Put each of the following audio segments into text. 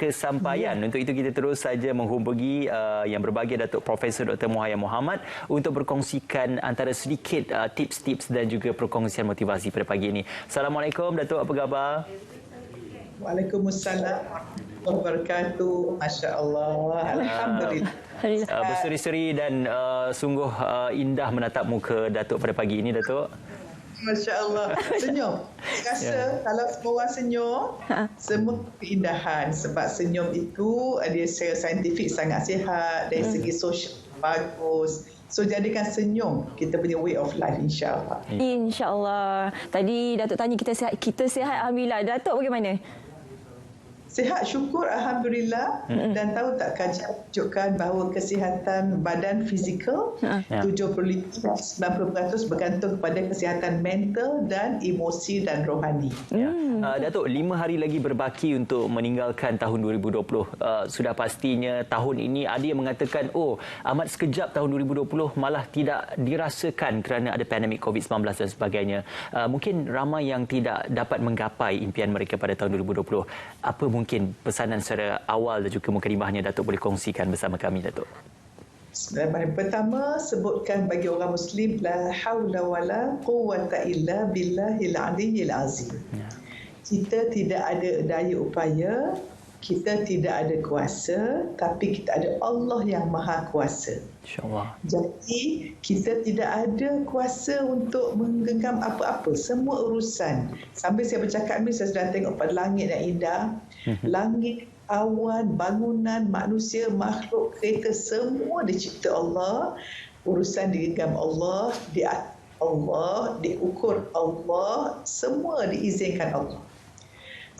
kesampaian. Untuk itu kita terus saja menghubungi yang berbahagia Datuk Profesor Dr. Muhayyan Mohamad untuk berkongsikan antara sedikit tips-tips dan juga perkongsian motivasi pada pagi ini. Assalamualaikum Datuk, apa khabar? Waalaikumsalam warahmatullahi wabarakatuh. Masya-Allah. Alhamdulillah. Berseri-seri dan sungguh indah menatap muka Datuk pada pagi ini, Datuk. Masya-Allah. Senyum. Rasa kalau semua orang senyum, semua keindahan. Sebab senyum itu dia secara saintifik sangat sihat, dari segi sosial bagus. So jadikan senyum kita punya way of life, insya-Allah. Insya-Allah. Tadi Datuk tanya kita sihat, alhamdulillah. Datuk bagaimana? Sihat, syukur, alhamdulillah. Dan tahu tak kajian menunjukkan bahawa kesihatan badan fizikal 75-90% bergantung kepada kesihatan mental dan emosi dan rohani. Datuk, 5 hari lagi berbaki untuk meninggalkan tahun 2020. Sudah pastinya tahun ini ada yang mengatakan, amat sekejap tahun 2020, malah tidak dirasakan kerana ada pandemik COVID-19 dan sebagainya. Mungkin ramai yang tidak dapat menggapai impian mereka pada tahun 2020. Apa mungkin pesanan secara awal dan juga mukadimahnya Datuk boleh kongsikan bersama kami, Datuk? Pertama, sebutkan bagi orang Muslim, la haula wala quwwata illa billahil aliyyil azim. Kita tidak ada daya upaya, kita tidak ada kuasa, tapi kita ada Allah yang Maha Kuasa. InsyaAllah. Jadi, kita tidak ada kuasa untuk menggenggam apa-apa. Semua urusan. Sambil saya bercakap ni, saya sudah tengok pada langit yang indah. Langit, awan, bangunan, manusia, makhluk, kereta, semua dicipta Allah. Urusan digenggam Allah, diatur Allah, diukur Allah, semua diizinkan Allah.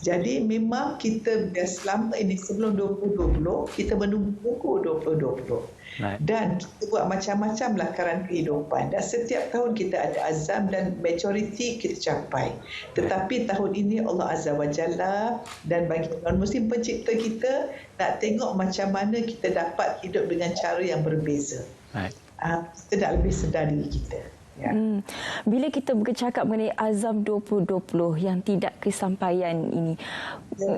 Jadi memang kita selama ini sebelum 2020, kita menunggu 2020. Dan kita buat macam-macam lakaran kehidupan. Dan setiap tahun kita ada azam dan majoriti kita capai. Tetapi tahun ini Allah Azza wa Jalla dan bagi non-Muslim pencipta kita nak tengok macam mana kita dapat hidup dengan cara yang berbeza. Kita nak lebih sedar diri kita. Bila kita bercakap mengenai azam 2020 yang tidak kesampaian ini,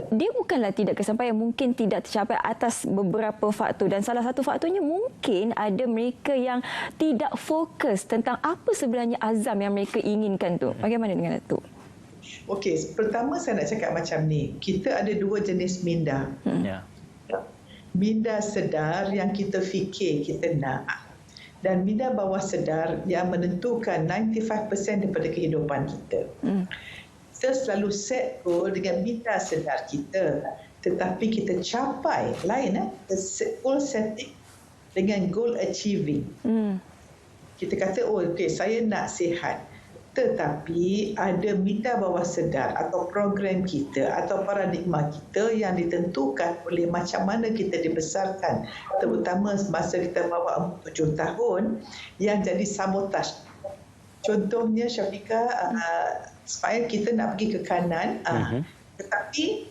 dia bukanlah tidak kesampaian, mungkin tidak tercapai atas beberapa faktor, dan salah satu faktornya mungkin ada mereka yang tidak fokus tentang apa sebenarnya azam yang mereka inginkan tu. Bagaimana dengan itu? Okey, pertama saya nak cakap macam ni. Kita ada dua jenis minda. Minda sedar yang kita fikir kita nak, dan minda bawah sedar yang menentukan 95% daripada kehidupan kita. Kita selalu set goal dengan minda sedar kita, tetapi kita capai lain, goal setting dengan goal achieving. Kita kata, okey, saya nak sihat, tetapi ada minda bawah sedar atau program kita atau paradigma kita yang ditentukan oleh macam mana kita dibesarkan, terutama masa kita bawa 7 tahun, yang jadi sabotaj. Contohnya Syafiqah, supaya kita nak pergi ke kanan, tetapi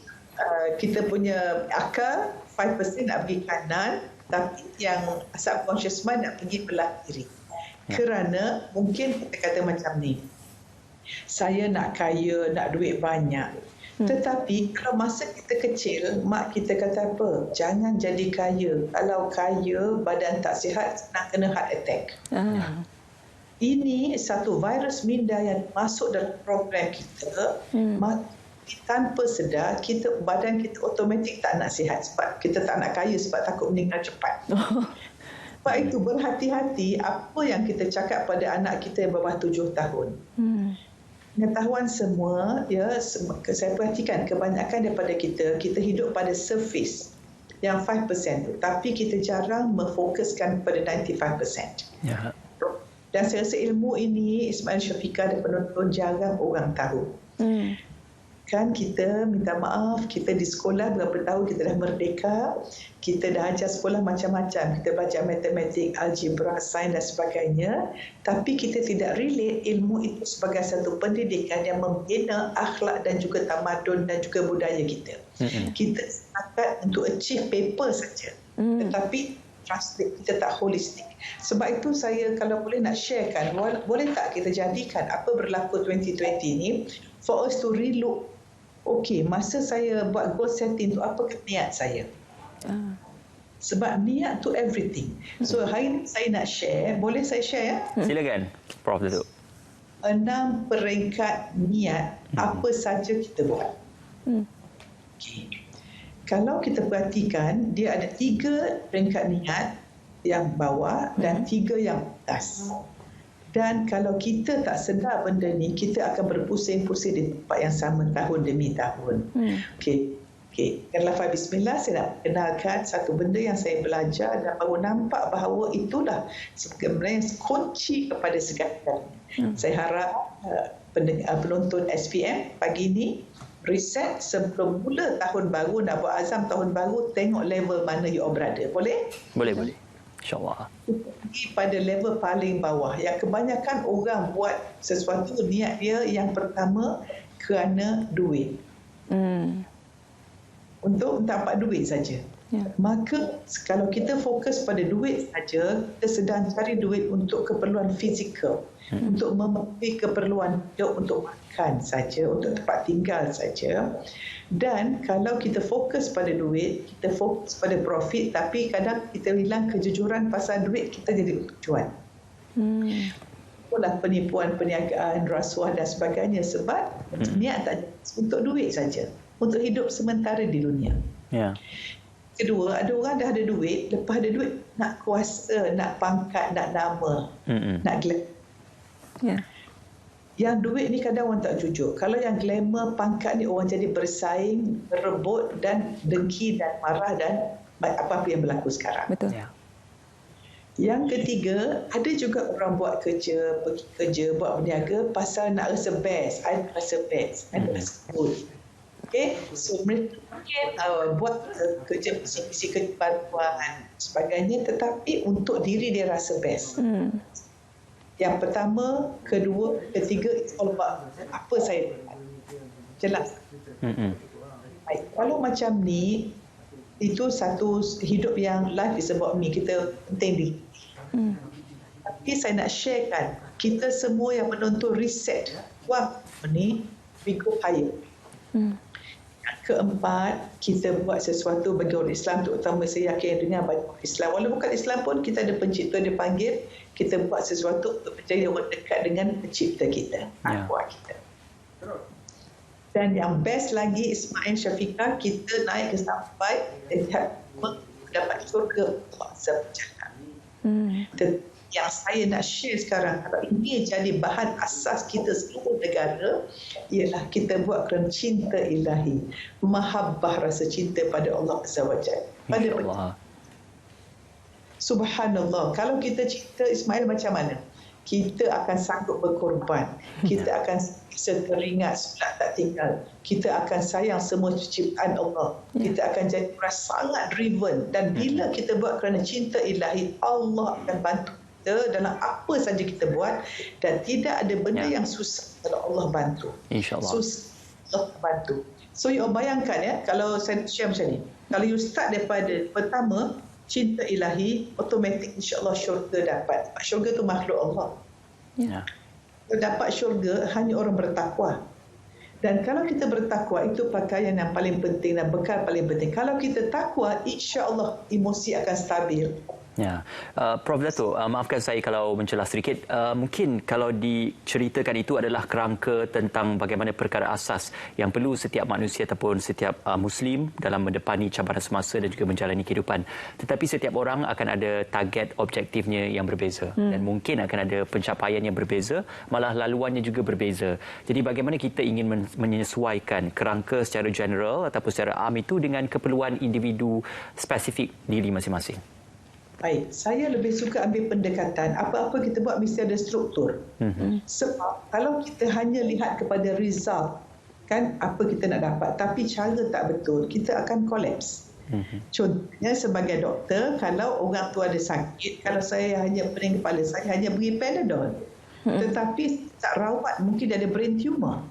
kita punya akal 5% nak pergi kanan, tapi yang subconscious mind nak pergi belah kiri. Kerana mungkin kita kata macam ni, saya nak kaya, nak duit banyak. Tetapi kalau masa kita kecil, mak kita kata apa? Jangan jadi kaya. Kalau kaya, badan tak sihat, nak kena heart attack. Ini satu virus minda yang masuk dalam program kita. Tanpa sedar, badan kita automatik tak nak sihat. Sebab kita tak nak kaya, sebab takut meninggal cepat. Sebab itu berhati-hati apa yang kita cakap pada anak kita yang bawah 7 tahun. Pengetahuan semua, saya perhatikan kebanyakan daripada kita hidup pada surface yang 5% tu, tapi kita jarang memfokuskan pada 95%. Dan saya rasa ilmu ini, Ismail, Syafiqah dan penonton, jarang orang tahu. Kan kita minta maaf, kita di sekolah berapa tahun kita dah merdeka, kita dah ajar sekolah macam-macam, kita belajar matematik, algebra, sains dan sebagainya, tapi kita tidak relate ilmu itu sebagai satu pendidikan yang membina akhlak dan juga tamadun dan juga budaya kita. Kita sepakat untuk achieve paper saja, tetapi translate kita tak holistik. Sebab itu saya kalau boleh nak sharekan, boleh tak kita jadikan apa berlaku 2020 ni for us to relook okey, masa saya buat goal setting tu, apa niat saya? Sebab niat tu everything. So hari ni saya nak share, boleh saya share ya? Silakan, Prof. Datuk. 6 peringkat niat apa saja kita buat. Okay. Kalau kita perhatikan, dia ada 3 peringkat niat yang bawah dan 3 yang atas. Dan kalau kita tak sedar benda ni, kita akan berpusing-pusing di tempat yang sama tahun demi tahun. Okey. Dengan lafaz bismillah, saya nak kenalkan satu benda yang saya belajar dan baru nampak bahawa itulah sebenarnya kunci kepada segala-galanya. Saya harap penonton SPM pagi ini reset sebelum mula tahun baru, nak buat azam tahun baru, tengok level mana you all berada. Boleh? Boleh. InsyaAllah. Pergi pada level paling bawah. Yang kebanyakan orang buat sesuatu, niat dia yang pertama kerana duit. Untuk dapat duit saja. Maka kalau kita fokus pada duit saja, kita sedang cari duit untuk keperluan fizikal, untuk memenuhi keperluan hidup, untuk makan saja, untuk tempat tinggal saja. Dan kalau kita fokus pada duit, kita fokus pada profit, tapi kadang kita hilang kejujuran pasal duit, kita jadi tujuan. Itulah penipuan, perniagaan, rasuah dan sebagainya, sebab niat tak untuk duit saja, untuk hidup sementara di dunia. Kedua, ada orang dah ada duit, lepas ada duit nak kuasa, nak pangkat, nak nama, nak glamour. Yang duit ni kadang orang tak jujur. Kalau yang glamour, pangkat ni orang jadi bersaing, berebut dan dengki dan marah dan apa-apa yang berlaku sekarang. Betul. Yang ketiga, ada juga orang buat kerja, pergi kerja, buat berniaga pasal nak rasa best. I rasa best. I rasa good. Okay, so mereka mungkin buat kerja misi kerja bantuan sebagainya, tetapi untuk diri dia rasa best. Yang pertama, kedua, ketiga, it's all about apa saya buat. Jelas? Baik. Kalau macam ni, itu satu hidup yang life is about me. Kita penting diri. Tapi saya nak sharekan, kita semua yang menonton reset. Wah, ni we go higher. Keempat, kita buat sesuatu bagi orang Islam, terutama saya yakin dengan banyak orang Islam. Walaupun bukan Islam pun, kita ada pencipta dia panggil, kita buat sesuatu untuk menjadi orang dekat dengan pencipta kita, arwah kita. Dan yang best lagi, Ismail Syafiqah, kita naik ke sampai dapat syurga masa perjalanan. Yang saya nak share sekarang, kalau ini jadi bahan asas kita seluruh negara, ialah kita buat kerana cinta ilahi, mahabbah, rasa cinta pada Allah Azza wa Jalla, pada Allah. Subhanallah, kalau kita cinta Ismail macam mana? Kita akan sanggup berkorban, kita akan seteringat solat tak tinggal, kita akan sayang semua ciptaan Allah, kita akan jadi orang sangat driven, dan bila kita buat kerana cinta ilahi, Allah akan bantu dalam apa saja kita buat, dan tidak ada benda yang susah kalau Allah bantu. InsyaAllah. Susah Allah bantu. So you bayangkan ya, kalau saya share macam ni, kalau you start daripada pertama, cinta ilahi, automatik insyaAllah syurga dapat. Syurga tu makhluk Allah. Dapat syurga hanya orang bertakwa. Dan kalau kita bertakwa, itu pakaian yang paling penting dan bekal paling penting. Kalau kita takwa, insyaAllah emosi akan stabil. Prof. Datuk, maafkan saya kalau mencelah sedikit. Mungkin kalau diceritakan itu adalah kerangka tentang bagaimana perkara asas yang perlu setiap manusia ataupun setiap Muslim dalam mendepani cabaran semasa dan juga menjalani kehidupan. Tetapi setiap orang akan ada target objektifnya yang berbeza dan mungkin akan ada pencapaian yang berbeza, malah laluannya juga berbeza. Jadi bagaimana kita ingin menyesuaikan kerangka secara general ataupun secara am itu dengan keperluan individu spesifik diri masing-masing? Baik, saya lebih suka ambil pendekatan apa-apa kita buat mesti ada struktur. Sebab kalau kita hanya lihat kepada result, kan apa kita nak dapat, tapi cara tak betul, kita akan collapse. Contohnya sebagai doktor, kalau orang tu ada sakit, kalau saya hanya pening kepala, saya hanya beri Panadol. Tetapi tak rawat, mungkin dia ada brain tumor.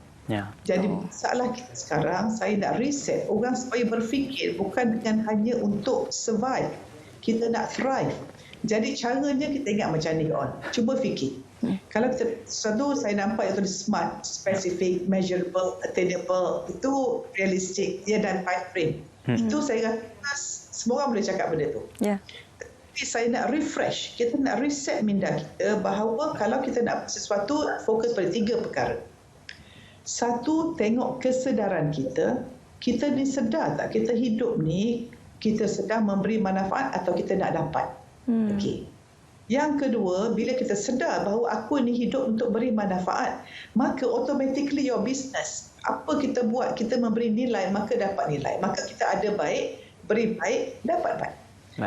Jadi masalah kita sekarang, saya nak reset orang supaya berfikir bukan dengan hanya untuk survive, kita nak thrive. Jadi caranya kita ingat macam ni, cuba fikir. Kalau satu saya nampak itu smart, specific, measurable, attainable, itu realistic, dia dan time frame. Itu saya rasa semua orang boleh cakap benda tu. Ya. Tapi saya nak refresh, kita nak reset minda kita bahawa kalau kita nak sesuatu, fokus pada 3 perkara. Satu, tengok kesedaran kita. Kita ni sedar tak kita hidup ni, kita sedang memberi manfaat atau kita nak dapat. Okey. Yang kedua, bila kita sedar bahawa aku ni hidup untuk beri manfaat, maka automatically your business, apa kita buat, kita memberi nilai, maka dapat nilai. Maka kita ada baik, beri baik, dapat baik.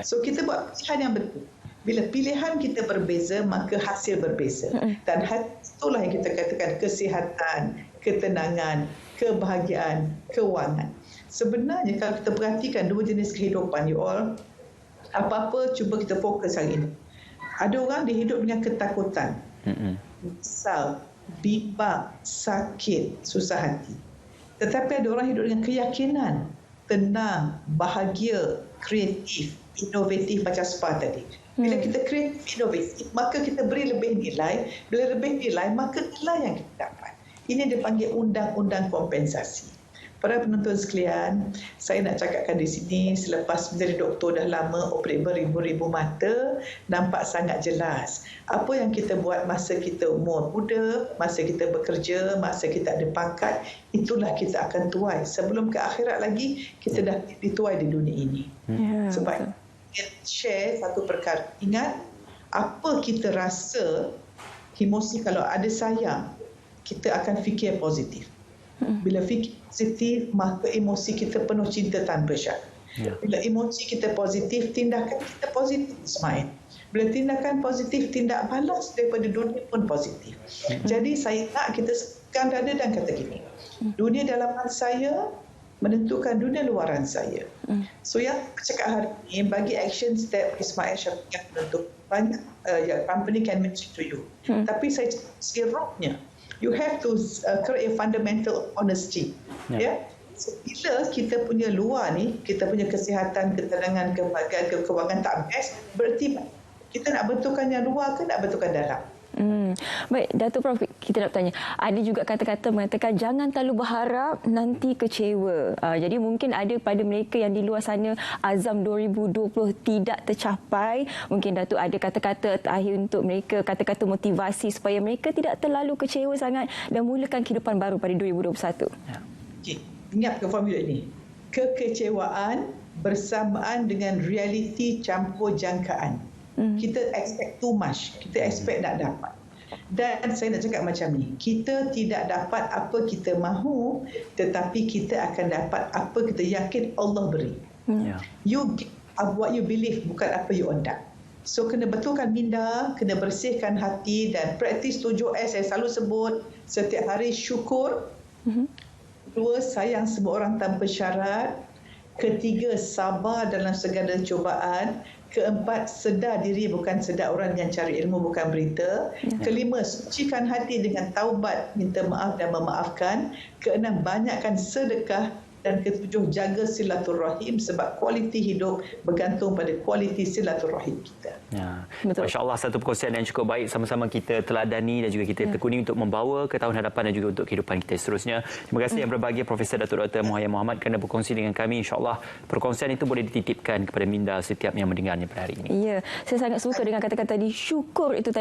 So kita buat pilihan yang betul. Bila pilihan kita berbeza, maka hasil berbeza. Dan itulah yang kita katakan kesihatan, ketenangan, kebahagiaan, kewangan. Sebenarnya kalau kita perhatikan 2 jenis kehidupan, you all, apa-apa cuba kita fokus hari ini. Ada orang dia hidup dengan ketakutan. Misal, bimbang, sakit, susah hati. Tetapi ada orang hidup dengan keyakinan, tenang, bahagia, kreatif, inovatif macam Spa tadi. Bila kita kreatif, inovatif, maka kita beri lebih nilai. Bila lebih nilai, maka nilai yang kita dapat. Ini dipanggil undang-undang kompensasi. Para penonton sekalian, saya nak cakapkan di sini, selepas menjadi doktor dah lama, operate beribu-ribu mata, nampak sangat jelas. Apa yang kita buat masa kita umur muda, masa kita bekerja, masa kita ada pangkat, itulah kita akan tuai. Sebelum ke akhirat lagi, kita dah dituai di dunia ini. Sebab kita share satu perkara. Ingat, apa kita rasa, emosi kalau ada sayang, kita akan fikir positif. Bila fikir positif, maka emosi kita penuh cinta tanpa syarat. Bila emosi kita positif, tindakan kita positif, Ismail. Bila tindakan positif, tindak balas daripada dunia pun positif. Jadi saya nak kita sekan dada dan kata gini, dunia dalaman saya menentukan dunia luaran saya. So yang saya cakap hari ini, bagi action step Ismail Syafiq yang menentukan banyak company can mention to you. Tapi saya cakap sekiranya you have to create a fundamental honesty. So, bila kita punya luar ni, kita punya kesihatan, ketenangan, kebahagiaan, kewangan tak best, berarti kita nak betulkan yang luar ke nak betulkan dalam? Baik, Dato' Prof, kita nak bertanya. Ada juga kata-kata mengatakan jangan terlalu berharap nanti kecewa. Jadi mungkin ada pada mereka yang di luar sana azam 2020 tidak tercapai. Mungkin Dato' ada kata-kata terakhir untuk mereka, kata-kata motivasi supaya mereka tidak terlalu kecewa sangat dan mulakan kehidupan baru pada 2021. Okay. Ingat ke formula ini. Kekecewaan bersamaan dengan realiti campur jangkaan. Kita expect too much. Kita expect nak dapat. Dan saya nak cakap macam ni. Kita tidak dapat apa kita mahu, tetapi kita akan dapat apa kita yakin Allah beri. You get what you believe, bukan apa you undang. So kena betulkan minda, kena bersihkan hati dan praktis 7S saya selalu sebut. Setiap hari syukur. 2, sayang semua orang tanpa syarat. 3, sabar dalam segala cubaan. 4, sedar diri bukan sedar orang yang cari ilmu bukan berita. 5, sucikan hati dengan taubat, minta maaf dan memaafkan. 6, banyakkan sedekah. Dan 7, jaga silaturahim sebab kualiti hidup bergantung pada kualiti silaturahim kita. Masya Allah, satu perkongsian yang cukup baik sama-sama kita teladani dan juga kita tekuni untuk membawa ke tahun hadapan dan juga untuk kehidupan kita seterusnya. Terima kasih yang berbahagia Profesor Datuk Dr. Muhayyan Mohamad kerana berkongsi dengan kami. Insya Allah perkongsian itu boleh dititipkan kepada minda setiap yang mendengarnya pada hari ini. Ya, saya sangat suka dengan kata-kata tadi, syukur itu tadi.